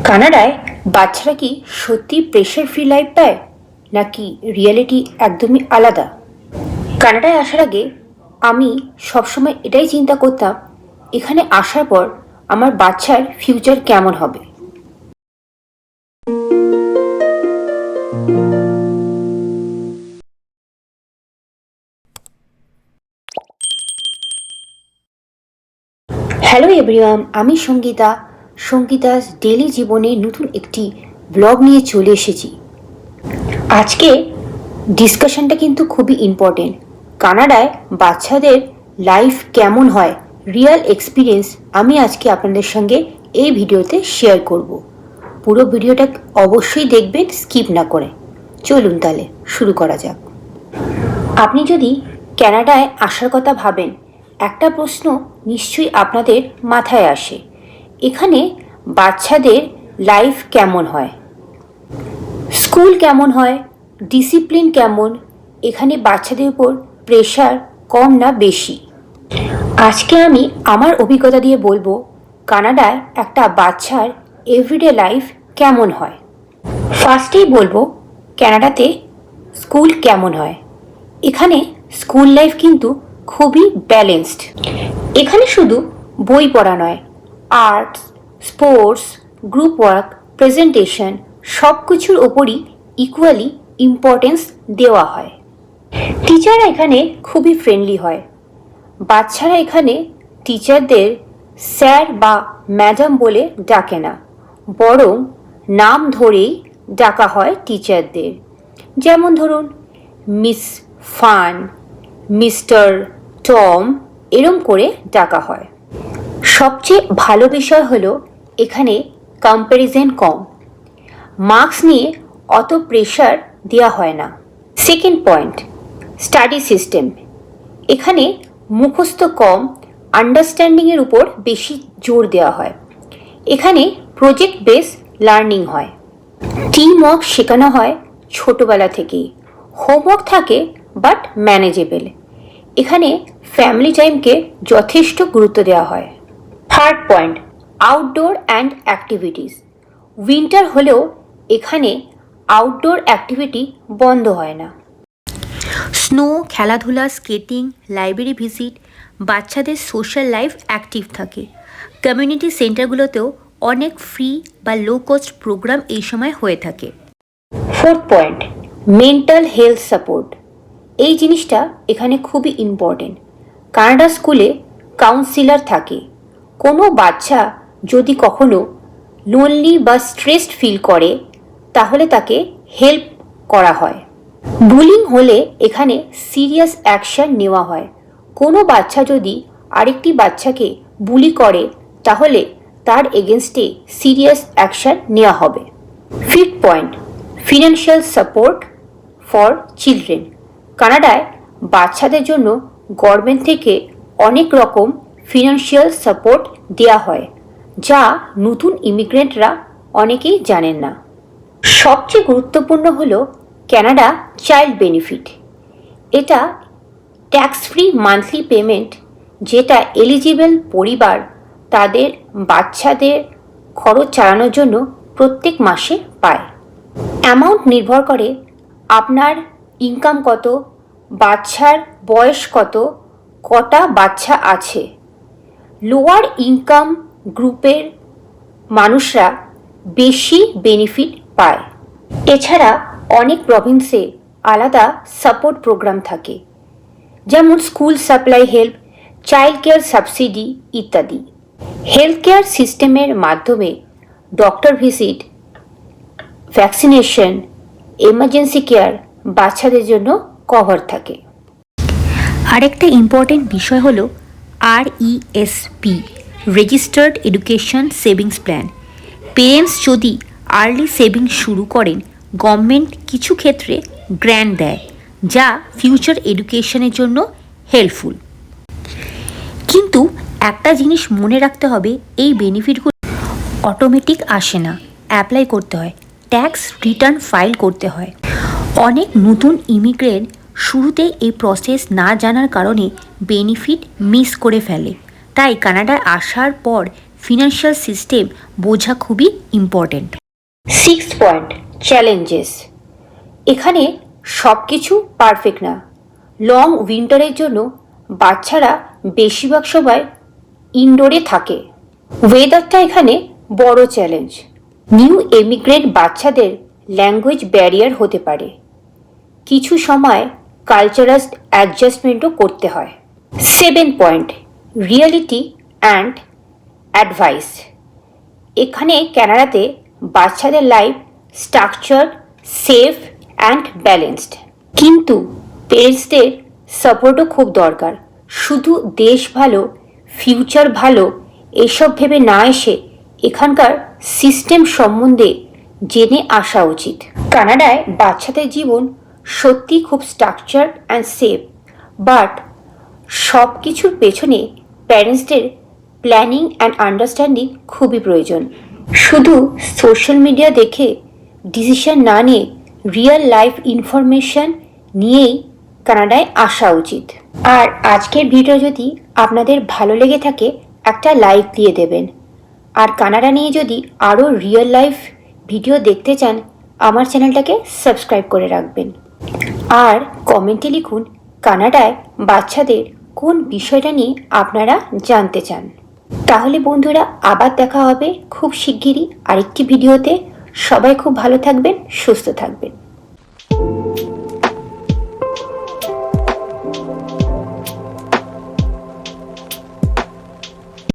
কানাডায় বাচ্চারা কি সত্যি প্রেশার ফ্রি লাইফ পায় নাকি রিয়েলিটি একদমই আলাদা? কানাডায় আসার আগে আমি সবসময় এটাই চিন্তা করতাম, এখানে আসার পর আমার বাচ্চার ফিউচার কেমন হবে। হ্যালো এভরিওয়ান, আমি সঙ্গীতাস ডেইলি জীবনে নতুন একটি ব্লগ নিয়ে চলে এসেছি। আজকে ডিসকাশনটা কিন্তু খুবই ইম্পর্টেন্ট। কানাডায় বাচ্চাদের লাইফ কেমন হয়, রিয়েল এক্সপিরিয়েন্স আমি আজকে আপনাদের সঙ্গে এই ভিডিওতে শেয়ার করব। পুরো ভিডিওটা অবশ্যই দেখবেন, স্কিপ না করে। চলুন তাহলে শুরু করা যাক। আপনি যদি কানাডায় আসার কথা ভাবেন, একটা প্রশ্ন নিশ্চয়ই আপনাদের মাথায় আসে, এখানে বাচ্চাদের লাইফ কেমন হয়, স্কুল কেমন হয়, ডিসিপ্লিন কেমন, এখানে বাচ্চাদের উপর প্রেশার কম না বেশি। আজকে আমি আমার অভিজ্ঞতা দিয়ে বলবো কানাডায় একটা বাচ্চার এভরিডে লাইফ কেমন হয়। ফার্স্টেই বলবো কানাডাতে স্কুল কেমন হয়। এখানে স্কুল লাইফ কিন্তু খুবই ব্যালেন্সড। এখানে শুধু বই পড়া নয়, arts, sports, group work, presentation সব কিছুর ওপরই ইকুয়ালি ইম্পর্টেন্স দেওয়া হয়। টিচাররা এখানে খুবই ফ্রেন্ডলি হয়। বাচ্চারা এখানে টিচারদের স্যার বা ম্যাডাম বলে ডাকে না, বরং নাম ধরেই ডাকা হয় টিচারদের। যেমন ধরুন মিস ফান, মিস্টার টম, এরম করে ডাকা হয়। সবচেয়ে ভালো বিষয় হলো এখানে কম্প্যারিজন কম, মার্কস নিয়ে অত প্রেশার দেওয়া হয় না। Second point, study system. এখানে মুখস্থ কম, আন্ডারস্ট্যান্ডিংয়ের উপর বেশি জোর দেওয়া হয়। এখানে প্রজেক্ট বেস লার্নিং হয়, টিম ওয়ার্ক শেখানো হয় ছোটবেলা থেকেই, হোমওয়ার্ক থাকে বাট ম্যানেজেবল। এখানে ফ্যামিলি টাইমকে যথেষ্ট গুরুত্ব দেওয়া হয়। Third point, outdoor and activities. Winter হলেও এখানে আউটডোর অ্যাক্টিভিটি বন্ধ হয় না। স্নো, খেলাধুলা, স্কেটিং, লাইব্রেরি ভিজিট, বাচ্চাদের সোশ্যাল লাইফ অ্যাক্টিভ থাকে। কমিউনিটি সেন্টারগুলোতেও অনেক ফ্রি বা লো কস্ট প্রোগ্রাম এই সময় হয়ে থাকে। Fourth point, mental health support. এই জিনিসটা এখানে খুবই ইম্পর্টেন্ট। কানাডা স্কুলে কাউন্সিলর থাকে। কোনো বাচ্চা যদি কখনো লোনলি বা স্ট্রেসড ফিল করে তাহলে তাকে হেল্প করা হয়। বুলিং হলে এখানে সিরিয়াস অ্যাকশন নেওয়া হয়। কোনো বাচ্চা যদি আরেকটি বাচ্চাকে বুলি করে তাহলে তার এগেনস্টে সিরিয়াস অ্যাকশন নেওয়া হবে। Fifth point, financial support for children. কানাডায় বাচ্চাদের জন্য গভর্নমেন্ট থেকে অনেক রকম ফিনান্সিয়াল সাপোর্ট দেওয়া হয়, যা নতুন ইমিগ্রেন্টরা অনেকেই জানেন না। সবচেয়ে গুরুত্বপূর্ণ হলো কানাডা চাইল্ড বেনিফিট। এটা ট্যাক্স ফ্রি মান্থলি পেমেন্ট, যেটা এলিজিবল পরিবার তাদের বাচ্চাদের খরচ চালানোর জন্য প্রত্যেক মাসে পায়। অ্যামাউন্ট নির্ভর করে আপনার ইনকাম কত, বাচ্চার বয়স কত, কটা বাচ্চা আছে। লোয়ার ইনকাম গ্রুপের মানুষরা বেশি বেনিফিট পায়। এছাড়া অনেক প্রভিন্সে আলাদা সাপোর্ট প্রোগ্রাম থাকে, যেমন school supply help, child care subsidy ইত্যাদি। হেলথ কেয়ার সিস্টেমের মাধ্যমে doctor visit, vaccination, emergency care বাচ্চাদের জন্য কভার থাকে। আরেকটা ইম্পর্টেন্ট বিষয় হলো RESP, registered education savings plan. Parents যদি আর্লি সেভিং শুরু করেন, গভর্নমেন্ট কিছু ক্ষেত্রে গ্র্যান্ট দেয়, যা ফিউচার এডুকেশনের জন্য হেল্পফুল। কিন্তু একটা জিনিস মনে রাখতে হবে, এই বেনিফিটগুলো অটোমেটিক আসে না, অ্যাপ্লাই করতে হয়, ট্যাক্স রিটার্ন ফাইল করতে হয়। অনেক নতুন ইমিগ্রেন্ট শুরুতে এই প্রসেস না জানার কারণে বেনিফিট মিস করে ফেলে। তাই কানাডায় আসার পর ফিনান্সিয়াল সিস্টেম বোঝা খুবই ইম্পর্ট্যান্ট। 6th point, challenges. এখানে সব কিছু পারফেক্ট না। লং উইন্টারের জন্য বাচ্চারা বেশিরভাগ সময় ইনডোরে থাকে। ওয়েদারটা এখানে বড় চ্যালেঞ্জ। নিউ এমিগ্রেন্ট বাচ্চাদের ল্যাঙ্গুয়েজ ব্যারিয়ার হতে পারে। কিছু সময় কালচারাল অ্যাডজাস্টমেন্টও করতে হয়। 7th point, reality and advice. এখানে কানাডাতে বাচ্চাদের life structure safe and balanced, কিন্তু পেরেন্টসদের সাপোর্টও খুব দরকার। শুধু দেশ ভালো, ফিউচার ভালো এসব ভেবে না এসে এখানকার সিস্টেম সম্বন্ধে জেনে আসা উচিত। কানাডায় বাচ্চাদের জীবন সত্যি খুব স্ট্রাকচার অ্যান্ড সেফ, বাট সব কিছুর পেছনে প্যারেন্টসদের প্ল্যানিং অ্যান্ড আন্ডারস্ট্যান্ডিং খুবই প্রয়োজন। শুধু সোশ্যাল মিডিয়া দেখে ডিসিশন না নিয়ে রিয়েল লাইফ ইনফরমেশন নিয়েই কানাডায় আসা উচিত। আর আজকের ভিডিও যদি আপনাদের ভালো লেগে থাকে একটা লাইক দিয়ে দেবেন। আর কানাডা নিয়ে যদি আরও রিয়েল লাইফ ভিডিও দেখতে চান আমার চ্যানেলটাকে সাবস্ক্রাইব করে রাখবেন। আর কমেন্টে লিখুন কানাডায় বাচ্চাদের কোন বিষয়টা নিয়ে আপনারা জানতে চান। তাহলে বন্ধুরা আবার দেখা হবে খুব শিগগিরই আরেকটি ভিডিওতে। সবাই খুব ভালো থাকবেন, সুস্থ থাকবেন।